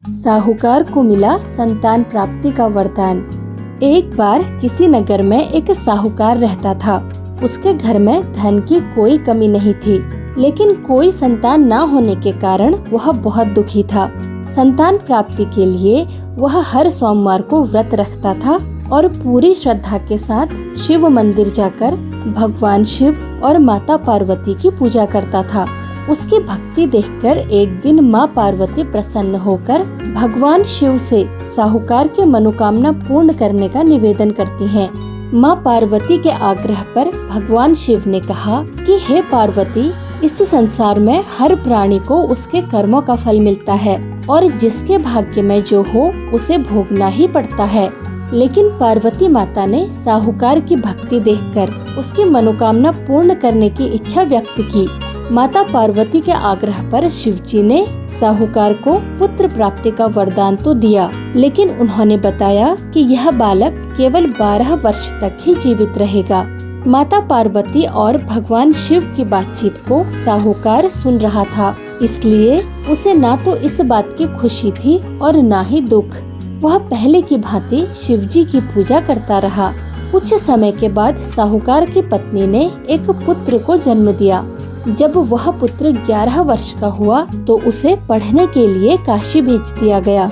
साहूकार को मिला संतान प्राप्ति का वरदान। एक बार किसी नगर में एक साहूकार रहता था। उसके घर में धन की कोई कमी नहीं थी, लेकिन कोई संतान न होने के कारण वह बहुत दुखी था। संतान प्राप्ति के लिए वह हर सोमवार को व्रत रखता था और पूरी श्रद्धा के साथ शिव मंदिर जाकर भगवान शिव और माता पार्वती की पूजा करता था। उसकी भक्ति देखकर एक दिन माँ पार्वती प्रसन्न होकर भगवान शिव से साहूकार के मनोकामना पूर्ण करने का निवेदन करती हैं। माँ पार्वती के आग्रह पर भगवान शिव ने कहा कि हे पार्वती, इस संसार में हर प्राणी को उसके कर्मों का फल मिलता है और जिसके भाग्य में जो हो उसे भोगना ही पड़ता है। लेकिन पार्वती माता ने साहूकार की भक्ति देखकर उसकी मनोकामना पूर्ण करने की इच्छा व्यक्त की। माता पार्वती के आग्रह पर शिवजी ने साहूकार को पुत्र प्राप्ति का वरदान तो दिया, लेकिन उन्होंने बताया कि यह बालक केवल 12 वर्ष तक ही जीवित रहेगा। माता पार्वती और भगवान शिव की बातचीत को साहूकार सुन रहा था, इसलिए उसे ना तो इस बात की खुशी थी और ना ही दुख। वह पहले की भांति शिवजी की पूजा करता रहा। कुछ समय के बाद साहूकार की पत्नी ने एक पुत्र को जन्म दिया। जब वह पुत्र 11 वर्ष का हुआ तो उसे पढ़ने के लिए काशी भेज दिया गया।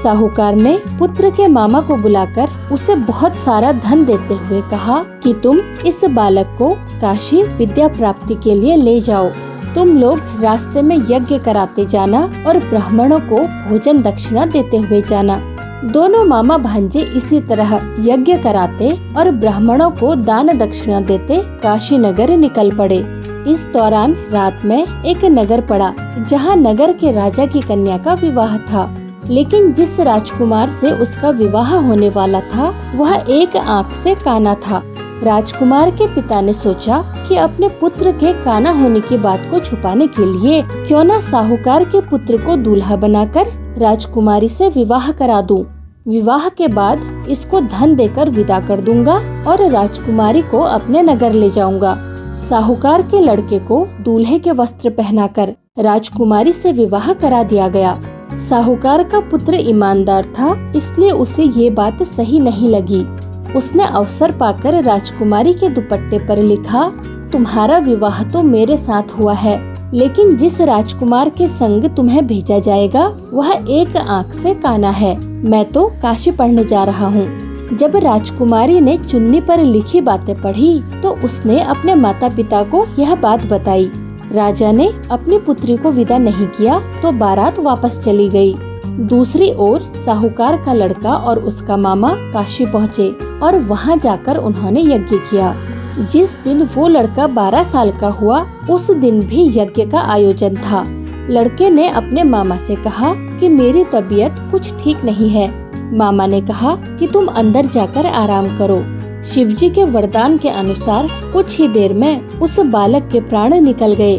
साहूकार ने पुत्र के मामा को बुलाकर उसे बहुत सारा धन देते हुए कहा कि तुम इस बालक को काशी विद्या प्राप्ति के लिए ले जाओ। तुम लोग रास्ते में यज्ञ कराते जाना और ब्राह्मणों को भोजन दक्षिणा देते हुए जाना। दोनों मामा भांजे इसी तरह यज्ञ कराते और ब्राह्मणों को दान दक्षिणा देते काशी नगर निकल पड़े। इस दौरान रात में एक नगर पड़ा जहाँ नगर के राजा की कन्या का विवाह था, लेकिन जिस राजकुमार से उसका विवाह होने वाला था वह एक आँख से काना था। राजकुमार के पिता ने सोचा कि अपने पुत्र के काना होने की बात को छुपाने के लिए क्यों न साहूकार के पुत्र को दूल्हा बनाकर राजकुमारी से विवाह करा दूं। विवाह के बाद इसको धन देकर विदा कर दूंगा और राजकुमारी को अपने नगर ले जाऊंगा। साहूकार के लड़के को दूल्हे के वस्त्र पहनाकर राजकुमारी से विवाह करा दिया गया। साहूकार का पुत्र ईमानदार था, इसलिए उसे ये बात सही नहीं लगी। उसने अवसर पाकर राजकुमारी के दुपट्टे पर लिखा, तुम्हारा विवाह तो मेरे साथ हुआ है, लेकिन जिस राजकुमार के संग तुम्हें भेजा जाएगा वह एक आँख से काना है। मैं तो काशी पढ़ने जा रहा हूँ। जब राजकुमारी ने चुन्नी पर लिखी बातें पढ़ी तो उसने अपने माता पिता को यह बात बताई। राजा ने अपनी पुत्री को विदा नहीं किया तो बारात वापस चली गई। दूसरी ओर साहूकार का लड़का और उसका मामा काशी पहुँचे और वहाँ जाकर उन्होंने यज्ञ किया। जिस दिन वो लड़का 12 साल का हुआ उस दिन भी यज्ञ का आयोजन था। लड़के ने अपने मामा से कहा कि मेरी तबीयत कुछ ठीक नहीं है। मामा ने कहा कि तुम अंदर जाकर आराम करो। शिवजी के वरदान के अनुसार कुछ ही देर में उस बालक के प्राण निकल गए।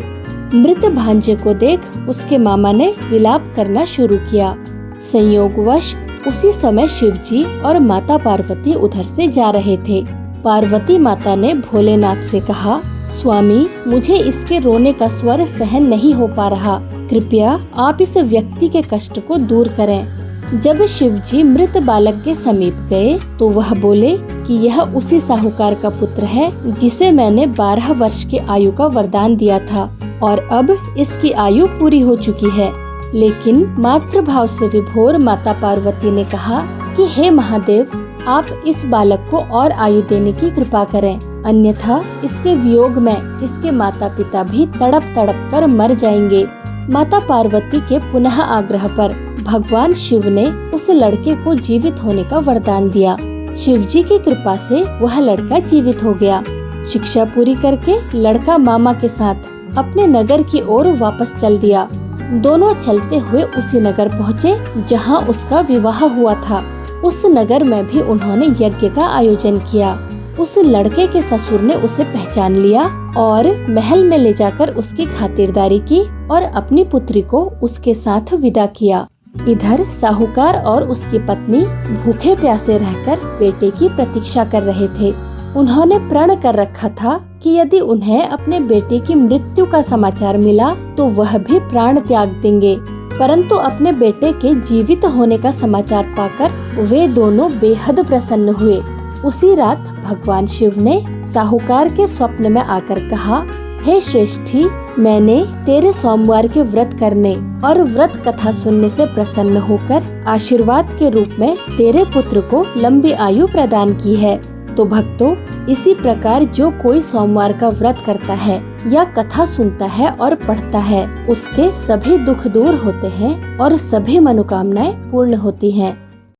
मृत भांजे को देख उसके मामा ने विलाप करना शुरू किया। संयोगवश उसी समय शिवजी और माता पार्वती उधर से जा रहे थे। पार्वती माता ने भोलेनाथ से कहा, स्वामी, मुझे इसके रोने का स्वर सहन नहीं हो पा रहा। कृपया आप इस व्यक्ति के कष्ट को दूर करें। जब शिवजी मृत बालक के समीप गए तो वह बोले कि यह उसी साहूकार का पुत्र है जिसे मैंने 12 वर्ष की आयु का वरदान दिया था और अब इसकी आयु पूरी हो चुकी है। लेकिन मातृभाव से विभोर माता पार्वती ने कहा कि हे महादेव, आप इस बालक को और आयु देने की कृपा करें, अन्यथा इसके वियोग में इसके माता पिता भी तड़प तड़प कर मर जाएंगे। माता पार्वती के पुनः आग्रह पर भगवान शिव ने उस लड़के को जीवित होने का वरदान दिया। शिवजी की कृपा से वह लड़का जीवित हो गया। शिक्षा पूरी करके लड़का मामा के साथ अपने नगर की ओर वापस चल दिया। दोनों चलते हुए उसी नगर पहुँचे जहाँ उसका विवाह हुआ था। उस नगर में भी उन्होंने यज्ञ का आयोजन किया। उस लड़के के ससुर ने उसे पहचान लिया और महल में ले जाकर उसकी खातिरदारी की और अपनी पुत्री को उसके साथ विदा किया। इधर साहूकार और उसकी पत्नी भूखे प्यासे रहकर बेटे की प्रतीक्षा कर रहे थे। उन्होंने प्रण कर रखा था कि यदि उन्हें अपने बेटे की मृत्यु का समाचार मिला तो वह भी प्राण त्याग देंगे। परंतु अपने बेटे के जीवित होने का समाचार पाकर वे दोनों बेहद प्रसन्न हुए। उसी रात भगवान शिव ने साहूकार के स्वप्न में आकर कहा, हे श्रेष्ठी, मैंने तेरे सोमवार के व्रत करने और व्रत कथा सुनने से प्रसन्न होकर आशीर्वाद के रूप में तेरे पुत्र को लंबी आयु प्रदान की है। तो भक्तों, इसी प्रकार जो कोई सोमवार का व्रत करता है या कथा सुनता है और पढ़ता है, उसके सभी दुख दूर होते हैं और सभी मनोकामनाएं पूर्ण होती हैं।